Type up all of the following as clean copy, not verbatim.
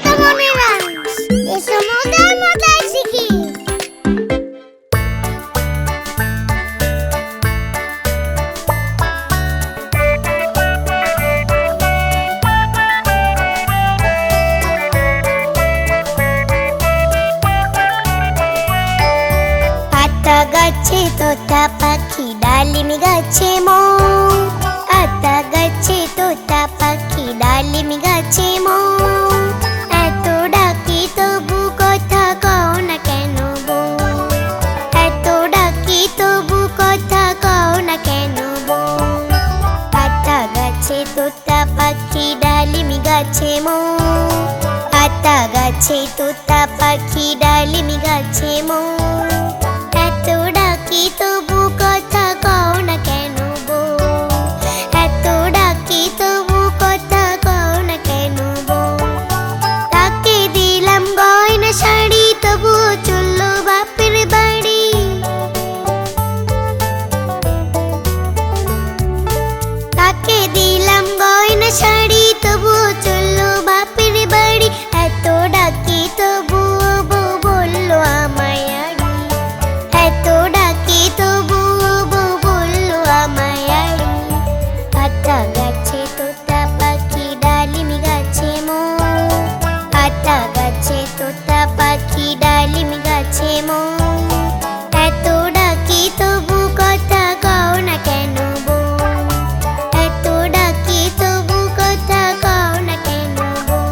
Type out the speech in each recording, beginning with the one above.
তো মনের আঁশ, এসো মজার মজার শিখি। আতা গাছে তোতা পাখি, ডালিম গাছে মৌ। আতা গাছে তোতা পাখি, ডালিম গাছে মৌ। এত ডাকি তবু কথা কও না কেন বউ? এত ডাকি তবু কথা কও না কেন বউ? আতা গাছে তোতা পাখি, ডালিম গাছে মৌ। আতা গাছে তোতা পাখি, ডালিম গাছে মৌ। এত ডাকি তবু কথা কও না কেন বউ? এত ডাকি তবু কথা কও না কেন বউ? তাকে দিলাম গয়না শাড়ি, তবুও চললো বাপের বাড়ি। তাকে দিলাম গয়না শাড়ি, তবুও চললো বাপের বাড়ি। এত ডাকি তবুও বউ বললো আমায় আড়ি। এত ডাকি তবুও বউ বললো আমায় আড়ি। আতা গাছে তোতা পাখি, ডালিম গাছে মৌ। আতা গাছে তোতা পাখি, ডালিম গাছে মৌ। এত ডাকি তবু কথা কও না কেন বউ? এত ডাকি তবু কথা কও না কেন বউ?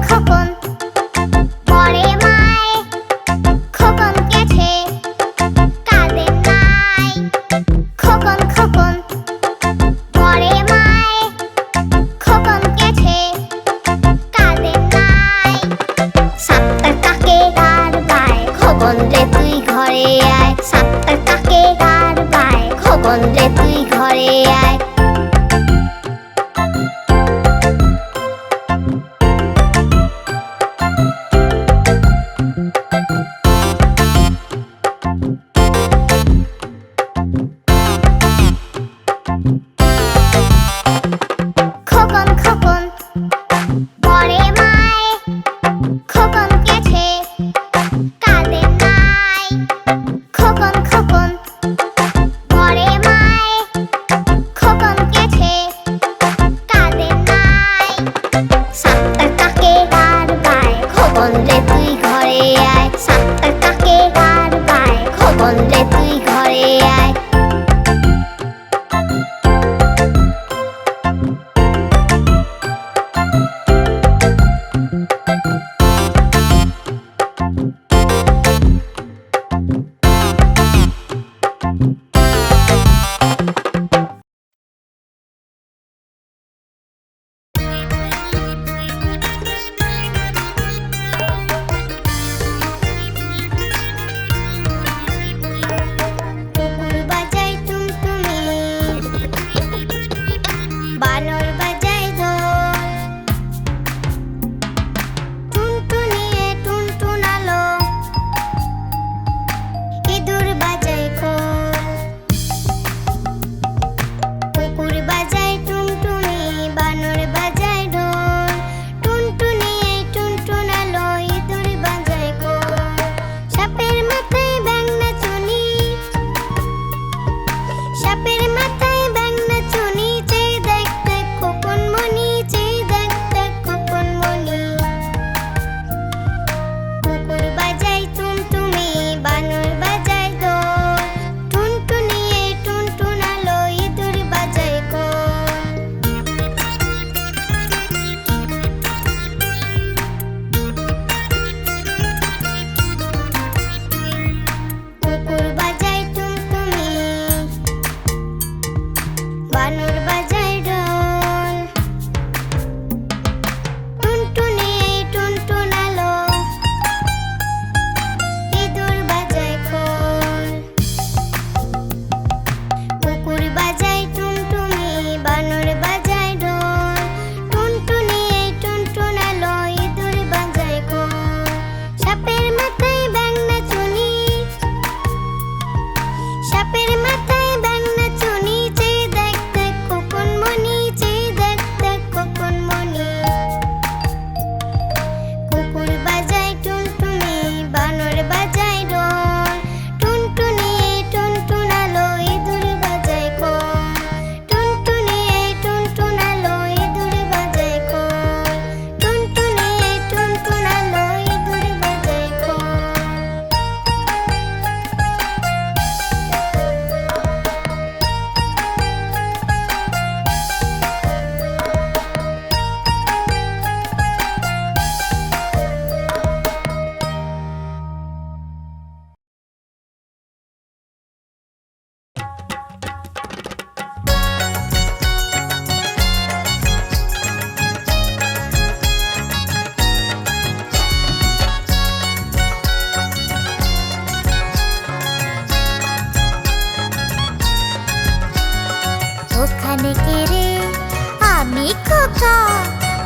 খোকন পরে মায় খোকন গেছে তুই ঘরে আয়, সাপটার কাকে তার পায়, খোকন রে তুই ঘরে আয়। খোকন খোকন ঘরে মায়, খোকন গেছে কাঁদে নাই। খোকন খোকন ঘরে মায়, খোকন গেছে কাঁদে নাই। সাপটার কাকে তার পায়, খোকন রে তুই ঘরে আয়, সাপটার কাকে তার পায়, খোকন রে তুই ঘরে আয়। কুকুর বাজায় টুনটুনি, বানর বাজায় ঢোল, টুনটুনিয়ে টুনটুনালো, ইঁদুর বাজায় খোল। কুকুর বাজায় টুনটুনি, বানর বাজায় ঢোল, টুনটুনিয়ে টুনটুনালো, ইঁদুর বাজায় খোল। সাপের মাথায় ব্যাঙ নাচুনি, সাপের মাথায় ব্যাঙ নাচুনি, চেয়ে দেখ দেখ খোকন মনি, চেয়ে দেখ দেখ খোকন মনি। কুকুর বাজায় টুনটুনি, বানর বাজায় ঢোল, টুনটুনিয়ে টুনটুনালো, ইঁদুর বাজায় খোল। কুকুর বাজায় টুনটুনি, বানর বাজায় ঢোল, টুনটুনিয়ে টুনটুনালো, ইঁদুর বাজায় খোল। কুকুর বাজায় টুনটুনি, বানর বাজায় ঢোল, টুনটুনিয়ে টুনটুনালো, ইঁদুর বাজায় খোল। সাপের মাথায় ব্যাঙ নাচুনি, সাপের মাথায় ব্যাঙ নাচুনি, চেয়ে দেখ দেখ খোকন মনি, চেয়ে দেখ দেখ খোকন মনি। কুকুর বাজায় টুনটুনি, বানর বাজায় ঢোল, টুনটুনিয়ে টুনটুনালো, ইঁদুর বাজায় খোল, টুনটুনিয়ে টুনটুনালো, ইঁদুর বাজায় খোল, টুনটুনিয়ে টুনটুনালো, ইঁদুর বাজায় খোল। ওখানে কে রে, আমি খোকা,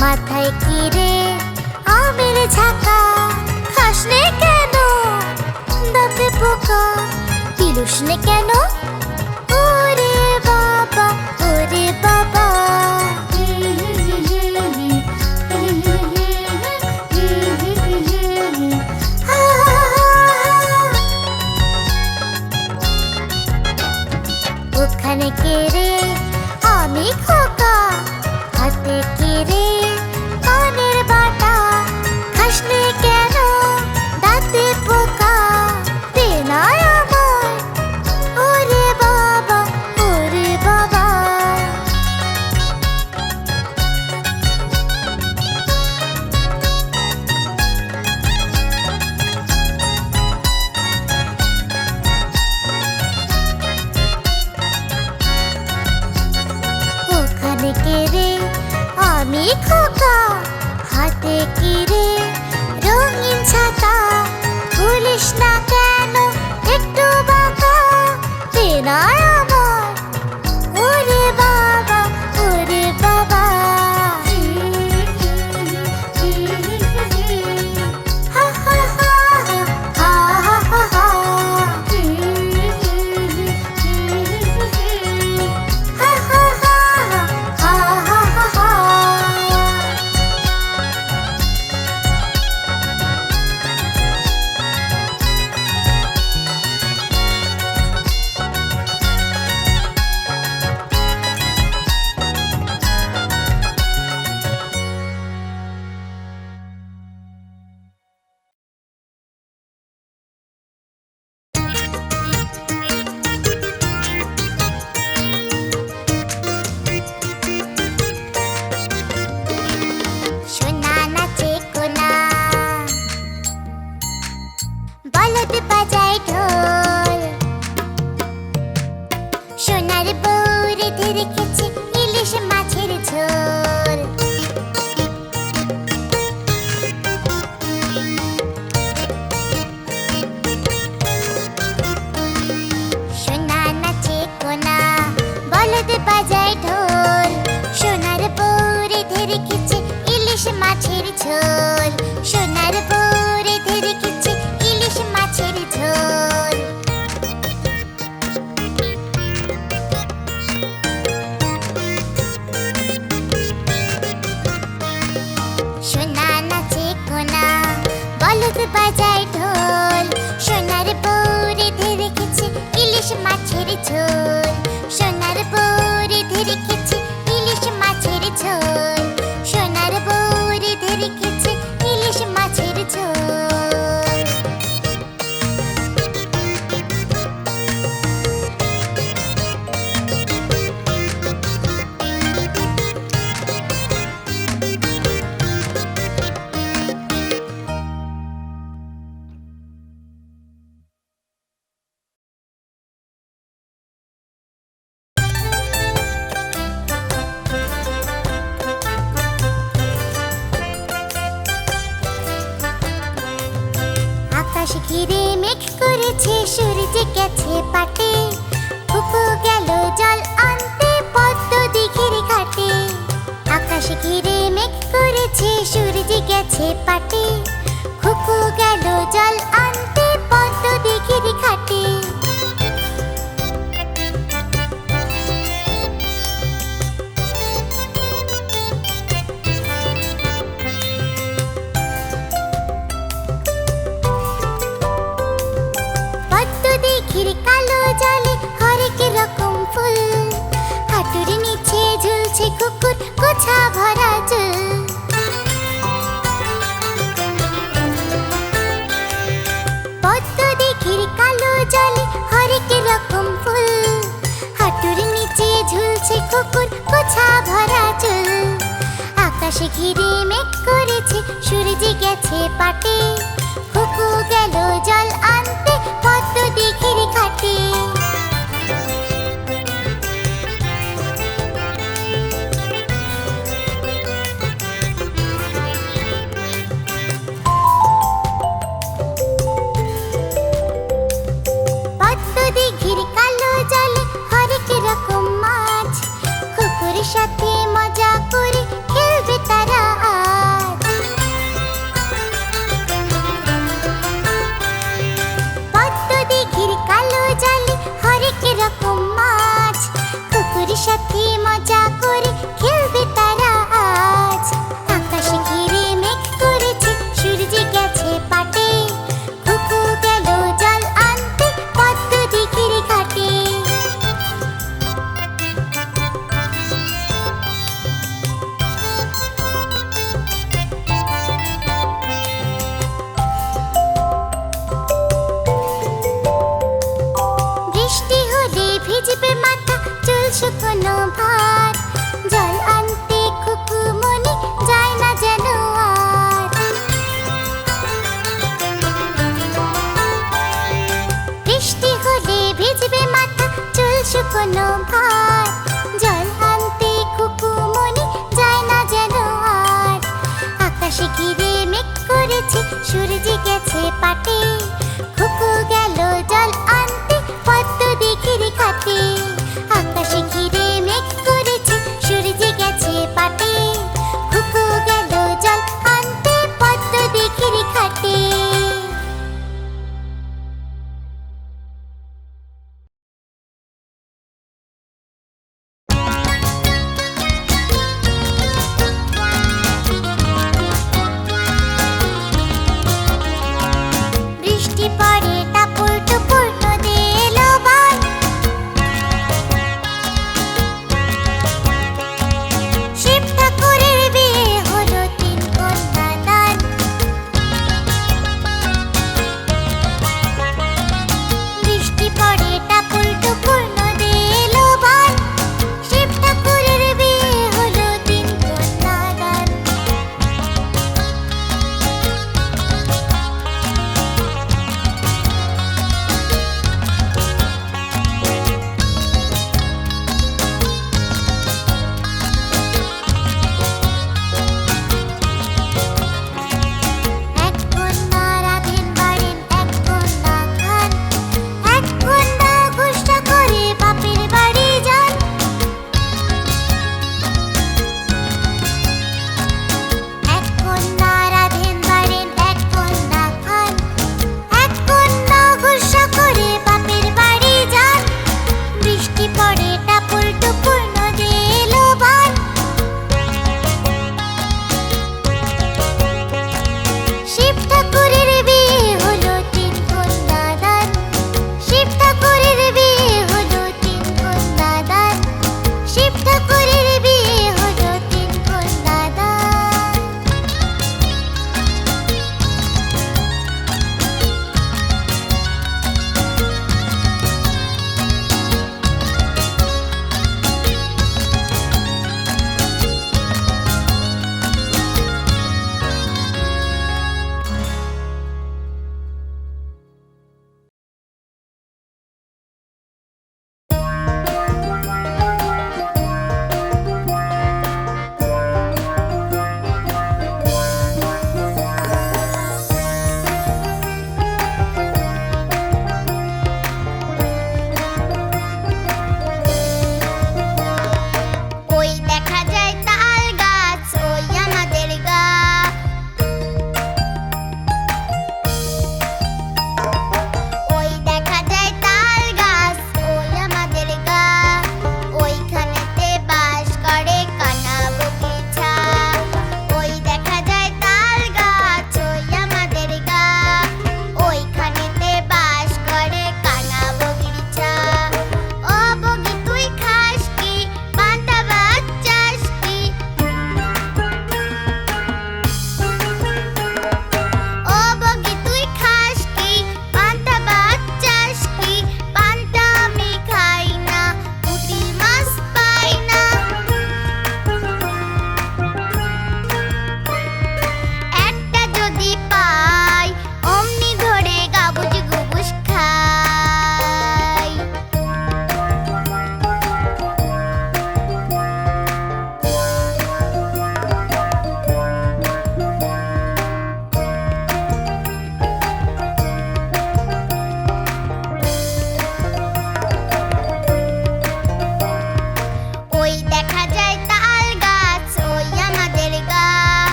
মাথায় কি রে আমের ঝাঁকা, খাসনে কেন দাঁতে পোকা, পিলুসনে কেন, ওরে বাবা ওরে বাবা। ওখানে কে রে, আমি খোকা, হাতে কি রে কানের বাটা, খাসনে কেন দাঁতে পোকা, দে না আমায়, ওরে বাবা ওরে বাবা। ওখানে কে রে, আমি খোকা, হাতে কি রে রঙিন ছাতা, ভুলিস না কেন করেছে সূর্য গেছে পাটে, কুকু গেল জল আনতে পদ্ম দিঘির ঘাটে। আকাশ ঘিরে মেঘ করেছে সূর্য গেছে পাটে, কুকু গেল জল আনতে পদ্ম দিঘির ঘাটে। পদ্ম দিঘির কালো জলে হরেক রকম ফুল, হাঁটুর নিচে ঝুলছে কুকুর গোছা ভরা চুল। পদ্ম দিঘির কালো জলে হরেক রকম ফুল, হাঁটুর নিচে ঝুলছে কুকুর গোছা ভরা চুল। আকাশ ঘিরে মেঘ করেছে সূর্য গেছে পাটে, কুকু গেল জল আনতে পদ্ম দিঘির ঘাটে। পদ্ম দিঘির কালো জলে হরেক রকম মাছ, কুকুর সাথে মজা করে খেলবে তারা আজ। পদ্ম দিঘির কালো জলে হরেক রকম মাছ, কুকুর সাথে মজা করে খেলবে তারা আজ। আকাশ ঘিরে মেঘ করেছে সূর্য গেছে পাটে, কুকু গেল জল আনতে পদ্ম দিঘির ঘাটে। বৃষ্টি হলে ভিজবে মাথা চুল শুকনো ভার, জল আনতে কুকু মনে যায় না যেন আর। বৃষ্টি হলে ভিজবে মাথা চুল শুকনো ভার, জল আনতে কুকু মনে যায় না যেন আর। আকাশ ঘিরে মেঘ করেছে সূর্য গেছে পাটে, কুকু গেল জল আনতে পদ্ম দিঘির ঘাটে। আকাশ ঘিরে মেঘ করেছে সূর্য গেছে পাটে, কুকু গেল জল আনতে পদ্ম দিঘির ঘাটে।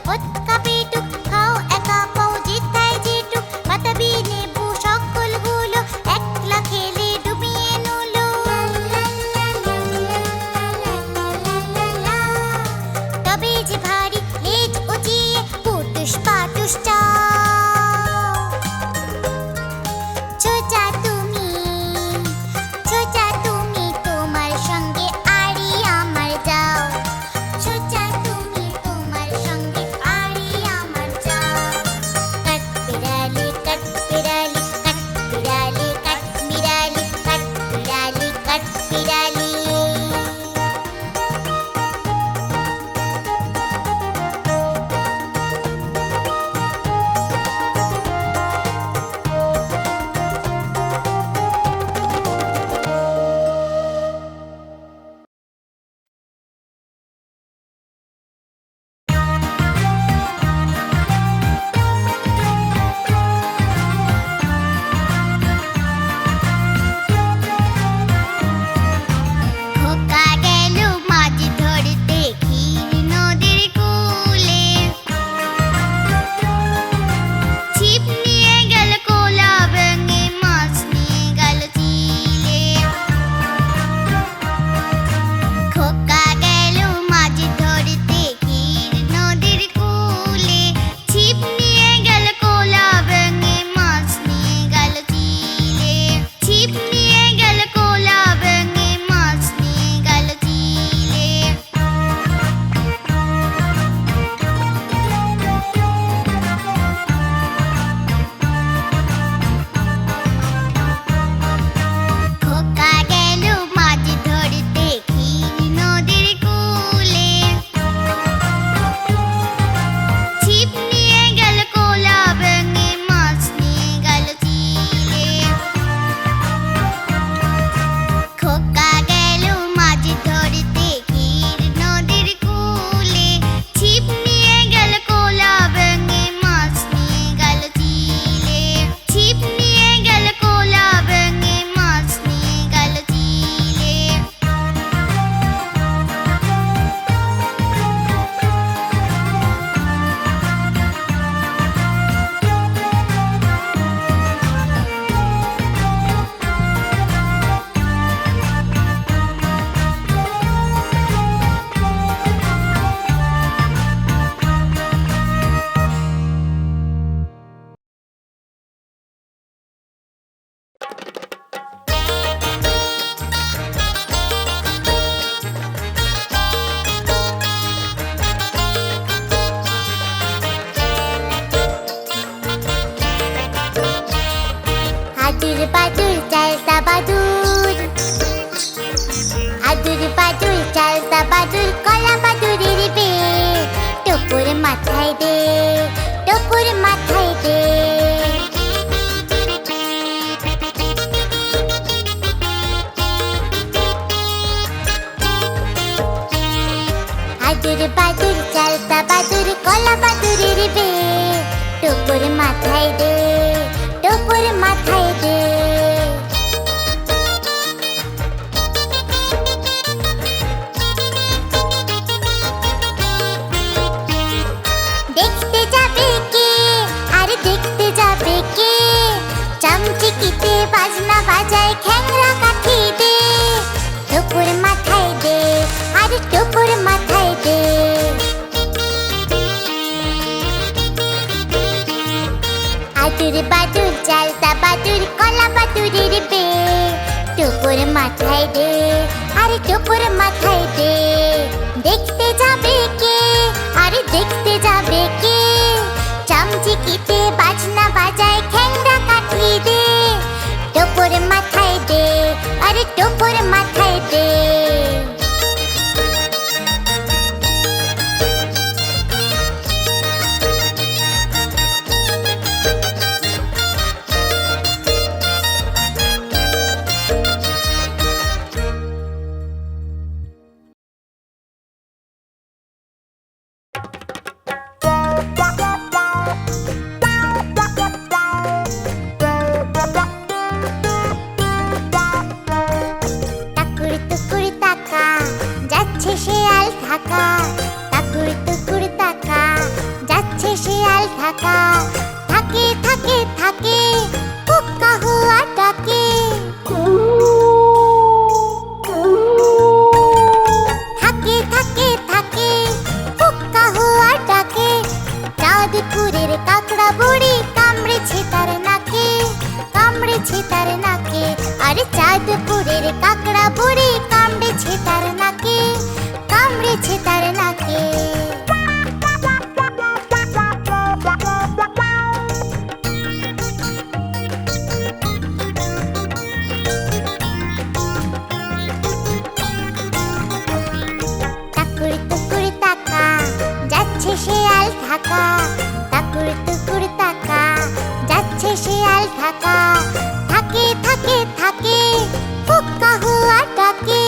ওৎকা পেটুক খাও একা পাও যেথায় যেটুক বাতাবি নেবু সকলগুলো একলা খেলে ডুবিয়ে নুলো তবে যে ভারী লেজ উঁচিয়ে পুটুস পাটুস চাও ছোচা তুমি তোমার সঙ্গে আড়ি আমার যাও ছোচা তুমি তোমার সঙ্গে আড়ি আমার যাও কাঠবিড়ালি কাঠবিড়ালি কাঠবিড়ালি কাঠবিড়ালি কাঠবিড়ালি কাঠবিড়ালি খোকা গেল মাছ ধরতে ক্ষীর নদীর কূলে ছিপ নিয়ে গেল কোলা ভেঙে মাছ নিয়ে গেল চিলে খোকা গেল মাছ ধরতে ক্ষীর নদীর কূলে ছিপ নিয়ে গেল কোলা ভেঙে মাছ নিয়ে গেল চিলে ছিপ নিয়ে গেল কোলা ভেঙে মাছ নিয়ে গেল চিলে খোকা গেল মাছ ধরতে ক্ষীর নদীর কূলে ছিপ নিয়ে গেল কোলা ভেঙে মাছ নিয়ে গেল চিলে খোকা গেল মাছ ধরতে ক্ষীর নদীর কূলে ছিপ নিয়ে গেল কোলা ভেঙে মাছ নিয়ে গেল চিলে ছিপ নিয়ে গেল কোলা ভেঙে মাছ নিয়ে গেল চিলে আদুর বাদুর চালতা বাদুর আদুর বাদুর চালতা বাদুর কলা বাদুরের বে টুকুর মাথায় দে টুকুর মাথায় দে আদুর বাদুর চালতা বাদুর কলা বাদুরের বে টুকুর মাথায় দে টুকুর মাথায় দে দেখতে যাবে কে আর দেখতে যাবে কে চামচিকিতে বাজনা বাজায় খ্যাংরা কাঠি দে টুকুর মাথায় দে আর টুকুর মাথায় দে আদুর বাদুর চালতা বাদুর কলা বাদুরের বে টুকুর মাথায় দে আর টুকুর মাথায় দে দেখতে যাবে কে আর দেখতে যাবে কে চামচিকিতে বাজনা বাজায় খ্যাংরা কাঠি দে টুকুর মাথায় দে আর টুকুর মাথায় দে ঢাকা থাকে থাকে থাকে হুক্কা হুয়া ডাকে থাকে থাকে থাকে হুক্কা হুয়া ডাকে চাঁদপুরের কাকড়া বুড়ি কামড়েছে তার নাকে কামড়েছে তার নাকে আরে চাঁদপুরের কাকড়া বুড়ি কামড়েছে তার নাকে কামড়েছে তার নাকে টাকুর টুকুর টাকা যাচ্ছে শিয়াল ঢাকা টাকুর টুকুর টাকা যাচ্ছে শিয়াল ঢাকা থাকে থাকে থাকে হুক্কা হুয়া ডাকে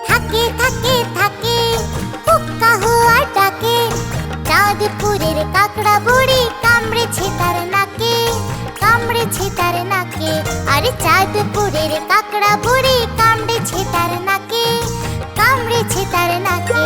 থাকে থাকে থাকে হুক্কা হুয়া ডাকে চাঁদপুরের কাকড়া বুড়ি কামড়েছে তার নাকে কামড়েছে তার নাকে আরে চাঁদপুরের কাকড়া বুড়ি কামড়েছে তার নাকে কামড়েছে তার নাকে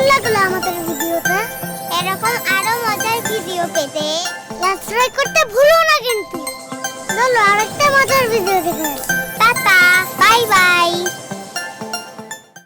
কেমন লাগলো আমাদের ভিডিওটা? এরকম আরো মজার ভিডিও পেতে সাবস্ক্রাইব করতে ভুলো না কিন্তু। চলো আরেকটা মজার ভিডিও দেখে আসি। Tata, bye bye.